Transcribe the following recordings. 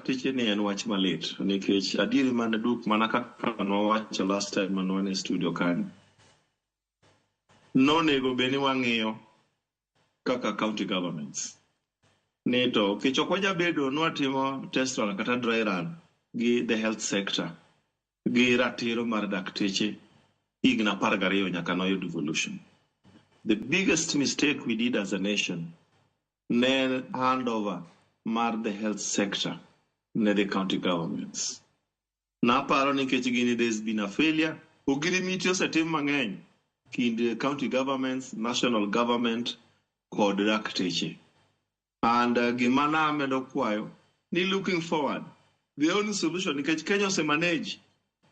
dakteche ni en wach malit nikech adieri mana duk mana kaka nowacho last time manwan e studio kanyo. Nonego beni wang'iyo kaka county governments. Nito kichok wajabedo nwatimo test run kata dry run gi the health sector gi ratiro mar dakteche higni 12 nyaka noyud devolution. The biggest mistake we did as a nation ne handover mar the health sector ne the county governments. Naparo nikech gini there's been a failure. Ogirimiti osetim mang'eny kind county governments, national government kod dakteche. And gimana medo kwayo ni looking forward. The only solution nikech Kenya ose manage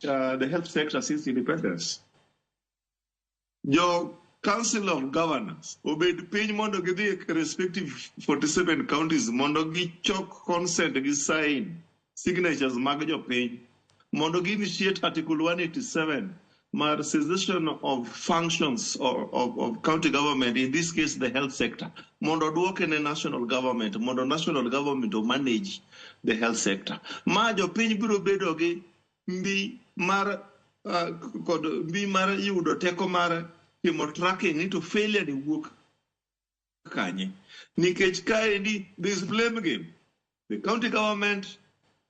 the health sector since independence. Your Council of Governors obeyed piny mondo gidhi respective 47 counties mondo gichok consent gi sign signatures mag jopiny mondo gi initiate Article 187 mar cessation of functions of county government, in this case the health sector, mondo duoke ne national government, mondo national government to manage the health sector. Ma jopiny biro bedo gi mbi mar yudo teko mar timo tracking into failure ni wuok kanye. Nikech kaendi this blame game. The county government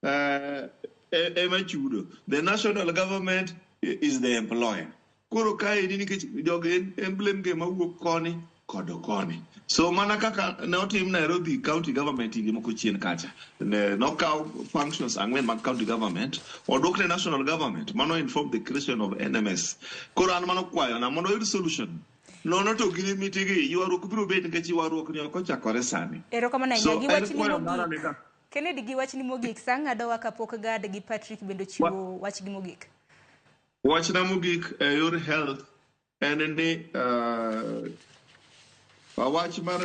ema chudo. The national government is the employer. Koro kaendi nikech jogen blame game mawuok koni kod koni. So mana kaka notim Nairobi county government higi moko chien kacha. Nokaw functions ang'wen mag county government odwok ne national government. Mano inform the creation of NMS. Koro an mano kwayo na mondo yud solution. Nono to gini mitigi yuaruk biro bet nikech yuaruk ni okochakore sani. Erokamano ahinya gi wach ni mogik. Kennedy gi wach ni mogik sang' adowa kapok gad gi Patrick bendo chiwo wach gi mogik. Wach na mogik your health en ni wach mar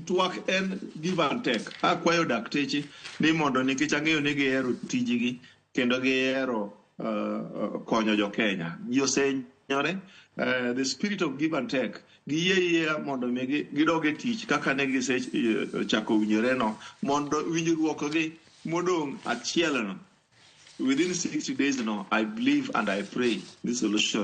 twak en give and take. Akwayo dakteche ni mondo nikech ang'eyo ni gihero tijigi kendo gihero konyo jo Kenya. Ji osenyore the spirit of give and take. Giyie mondo gidoge tich kaka ne gisechako winjore no mondo winjruok gi modong' achiel no within 60 days no, I believe and I pray this solution